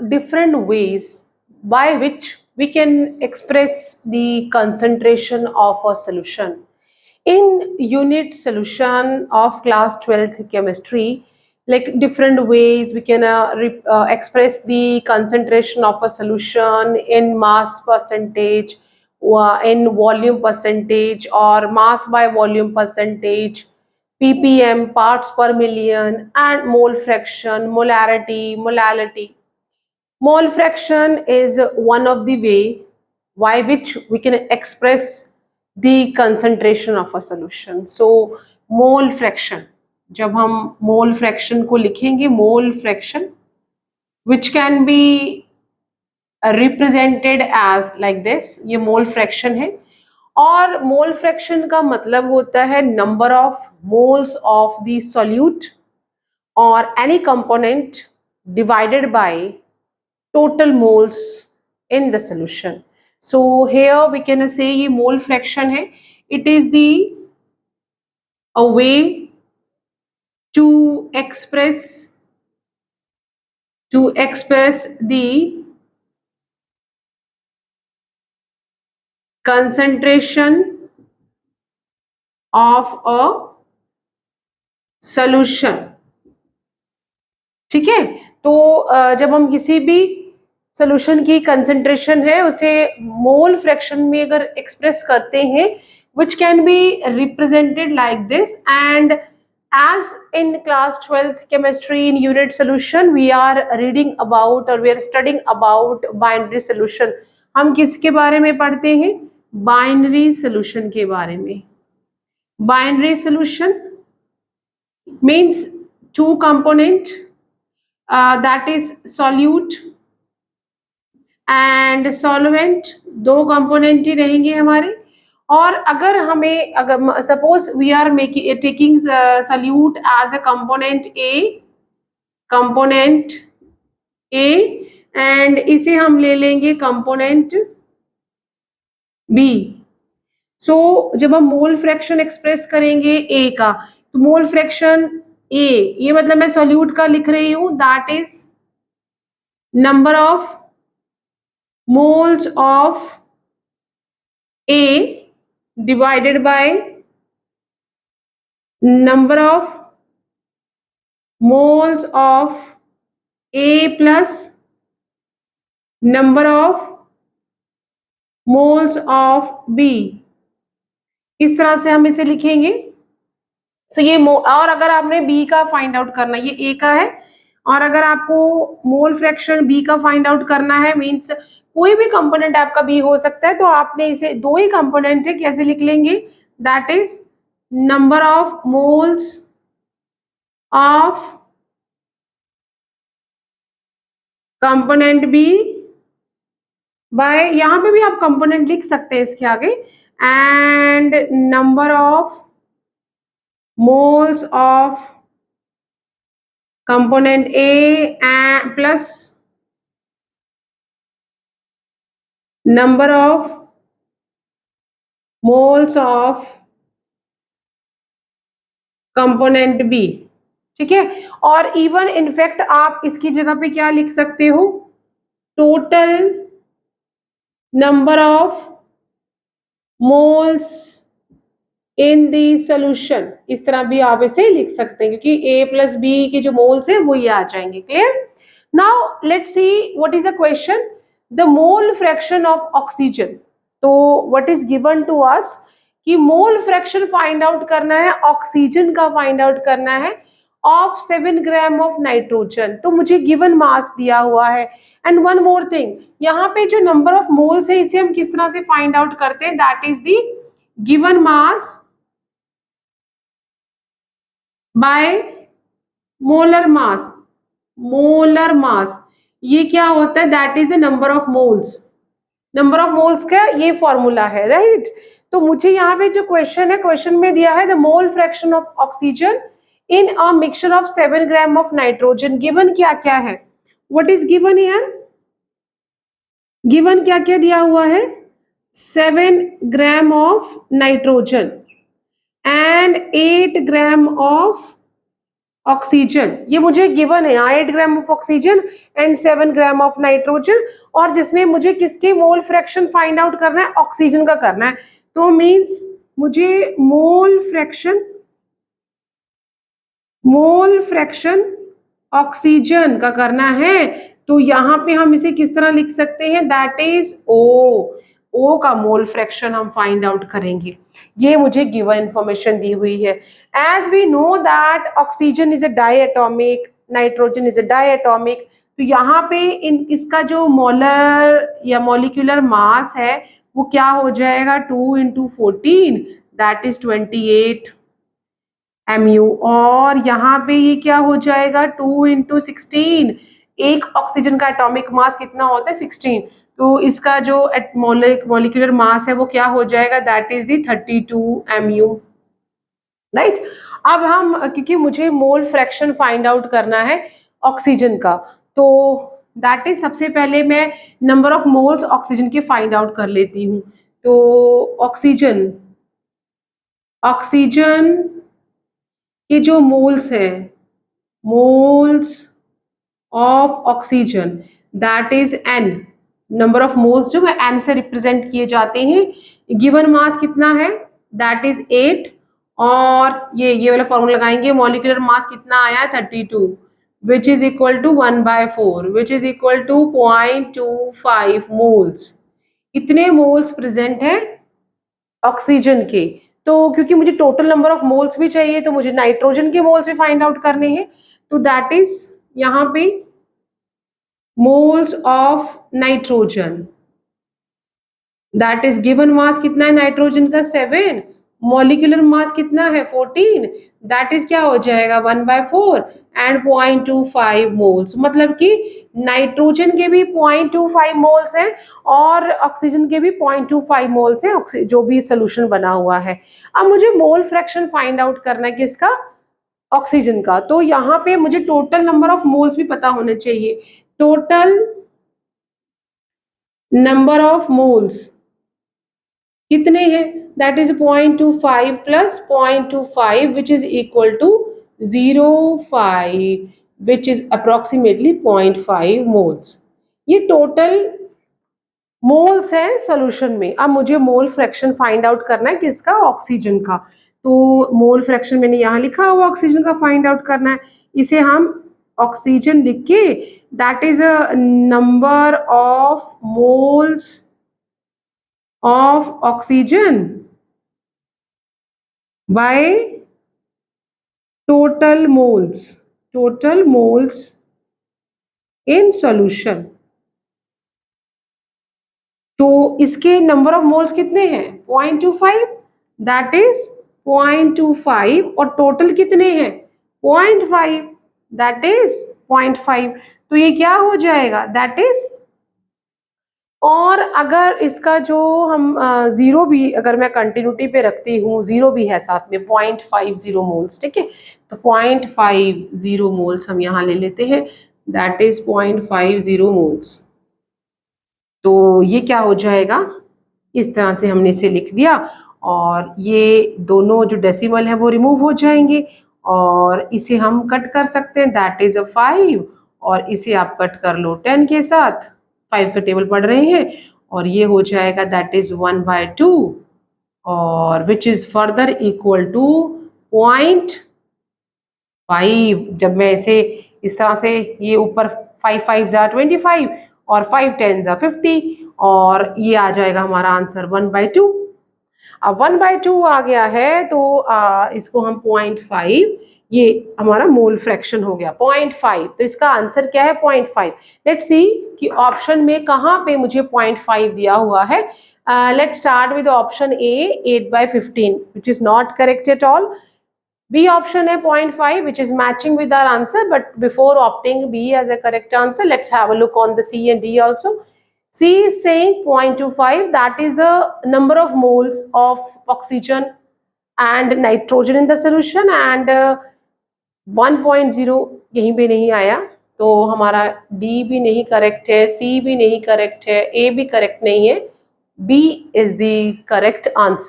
different ways by which we can express the concentration of a solution. In unit solution of class 12th chemistry, like different ways we can express the concentration of a solution in mass percentage, in volume percentage, or mass by volume percentage, ppm, parts per million, and mole fraction, molality. Mole fraction is one of the way by which we can express the concentration of a solution. So mole fraction, जब हम mole fraction को लिखेंगे, mole fraction which can be represented as like this, ये mole fraction है. और mole fraction का मतलब होता है number of moles of the solute or any component divided by total moles in the solution. So here we can say ये mole fraction है. It is a way to express the concentration of a solution. ठीक है, तो जब हम किसी भी solution की कंसेंट्रेशन है उसे मोल फ्रैक्शन में अगर एक्सप्रेस करते हैं, which can be represented like this. And as in class 12th chemistry in unit solution we are reading about or we are studying about binary solution. हम किसके बारे में पढ़ते हैं? बाइनरी सोल्यूशन के बारे में. Binary solution means two component, that is solute and solvent, दो कंपोनेंट ही रहेंगे हमारे. और अगर हमें, अगर suppose we are taking solute as a component A and इसे हम ले लेंगे कंपोनेंट B. सो जब हम मोल फ्रैक्शन एक्सप्रेस करेंगे A का, तो मोल फ्रैक्शन A, ये मतलब मैं solute का लिख रही हूं, that is number of moles of A divided by number of moles of A plus number of moles of B. इस तरह से हम इसे लिखेंगे. सो ये और अगर आपने B का फाइंड आउट करना, ये A का है, और अगर आपको मोल फ्रैक्शन B का फाइंड आउट करना है, मींस कोई भी कंपोनेंट आपका B हो सकता है, तो आपने इसे, दो ही कंपोनेंट है, कैसे लिख लेंगे? That is number of moles of component B by, यहां पे भी आप कंपोनेंट लिख सकते हैं इसके आगे, and number of moles of component A and plus number of moles of component B. ठीक है. और इवन इनफैक्ट आप इसकी जगह पे क्या लिख सकते हो? Total number of moles in the solution. इस तरह भी आप इसे लिख सकते हैं, क्योंकि A प्लस B के जो मोल्स है वो ये आ जाएंगे. Clear? Now let's see what is the question. The mole fraction of oxygen. तो what is given to us कि मोल फ्रैक्शन फाइंड आउट करना है, ऑक्सीजन का फाइंड आउट करना है, ऑफ 7 ग्राम ऑफ नाइट्रोजन. तो मुझे गिवन मास दिया हुआ है. एंड वन मोर थिंग, यहाँ पे जो नंबर ऑफ मोल्स है इसे हम किस तरह से फाइंड आउट करते हैं? That is the given mass by molar mass. Molar mass ये क्या होता है? That is the number of moles. Number of moles का ये फॉर्मूला है, राइट? तो मुझे यहाँ पे जो क्वेश्चन है, क्वेश्चन में दिया है the mole fraction of oxygen in a mixture of 7 gram of nitrogen. Given क्या क्या है? What is given here? Given क्या क्या दिया हुआ है? 7 gram of nitrogen and 8 gram of oxygen, ये मुझे गिवन है 8 gram of oxygen and 7 gram of nitrogen, और जिसमें मुझे किसके मोल फ्रैक्शन फाइंड आउट करना है, ऑक्सीजन का करना है। तो मींस मुझे मोल फ्रैक्शन ऑक्सीजन का करना है। तो यहाँ पे हम इसे किस तरह लिख सकते हैं, दैट इज ओ का मोल फ्रैक्शन हम फाइंड आउट करेंगे। ये मुझे गिवन इंफॉर्मेशन दी हुई है। As we know that oxygen is a diatomic, nitrogen is a diatomic, तो यहाँ पे इसका जो मोलर या मॉलिक्यूलर मास है वो क्या हो जाएगा, 2 × 14 दैट इज 28 mu, और यहाँ पे ये क्या हो जाएगा 2 × 16, एक ऑक्सीजन का एटॉमिक मास कितना होता है 16, तो इसका जो मॉलिक्यूलर मास है वो क्या हो जाएगा, that is the 32 mu, right. अब हम, क्योंकि मुझे मोल फ्रैक्शन फाइंड आउट करना है ऑक्सीजन का, तो दैट इज सबसे पहले मैं नंबर ऑफ मोल्स ऑक्सीजन के फाइंड आउट कर लेती हूँ। तो ऑक्सीजन के जो मोल्स हैं, moles of oxygen that is n, number of moles जो है n से रिप्रेजेंट किए जाते हैं। गिवन मास कितना है, दैट इज 8, और ये वाला फॉर्मूला लगाएंगे, मॉलिक्यूलर मास कितना आया है 32, which is equal to 1/4, which is equal to 0.25 moles. इतने मोल्स प्रेजेंट है ऑक्सीजन के। तो क्योंकि मुझे टोटल नंबर ऑफ मोल्स भी चाहिए, तो मुझे नाइट्रोजन के मोल्स भी फाइंड आउट करने हैं। तो दैट इज यहाँ पे moles of nitrogen, that is given mass कितना है नाइट्रोजन का 7, मॉलिक्यूलर मास कितना है 14, दैट इज क्या हो जाएगा 1/4 एंड 0.25 मोल्स। मतलब कि नाइट्रोजन के भी 0.25 मोल्स हैं और ऑक्सीजन के भी 0.25 मोल्स हैं, जो भी सोल्यूशन बना हुआ है। अब मुझे मोल फ्रैक्शन फाइंड आउट करना है किसका, ऑक्सीजन का। तो यहाँ पे मुझे टोटल नंबर ऑफ मोल्स भी पता होने चाहिए। टोटल नंबर ऑफ मोल्स कितने हैं, that is 0.25 plus 0.25 which is equal to 0.5 which is approximately 0.5 moles. ये टोटल मोल्स है सोल्यूशन में। अब मुझे मोल फ्रैक्शन फाइंड आउट करना है किसका, ऑक्सीजन का। तो मोल फ्रैक्शन मैंने यहाँ लिखा हुआ, ऑक्सीजन का फाइंड आउट करना है। इसे हम ऑक्सीजन लिख के, that is a number of moles of oxygen by total moles in solution। तो इसके नंबर ऑफ मोल्स कितने हैं 0.25, दैट इज 0.25, और टोटल कितने हैं 0.5, दैट इज 0.5। तो ये क्या हो जाएगा, दैट इज, और अगर इसका जो हम जीरो भी अगर मैं कंटिन्यूटी पे रखती हूँ, जीरो भी है साथ में 0.50 मोल्स, ठीक है। तो 0.50 मोल्स हम यहाँ ले लेते हैं, दैट इज 0.50 मोल्स। तो ये क्या हो जाएगा, इस तरह से हमने इसे लिख दिया, और ये दोनों जो डेसिमल है वो रिमूव हो जाएंगे, और इसे हम कट कर सकते हैं, दैट इज 5, और इसे आप कट कर लो 10 के साथ, 5 का टेबल पढ़ रहे हैं, और ये हो जाएगा दैट इज 1/2, और which is further equal to 0.5। जब मैं इसे इस तरह से, ये ऊपर 5 5 = 25 और 5 10 = 50, और ये आ जाएगा हमारा आंसर 1/2। अब 1/2 आ गया है, तो इसको हम 0.5, ये हमारा मोल फ्रैक्शन हो गया 0.5। तो इसका आंसर क्या है 0.5। लेट्स सी कि ऑप्शन में कहाँ पे मुझे 0.5 दिया हुआ है। Let's start with option A 8/15 which is not correct at all. B option है 0.5 which is matching with our answer, but before opting B as a correct answer, let's have a look on the C and D also. C is saying 0.25, that is the number of moles of oxygen and nitrogen in the solution, and 1.0 यहीं पे नहीं आया, तो हमारा D भी नहीं correct है, C भी नहीं करेक्ट है, A भी करेक्ट नहीं है, B is the correct answer.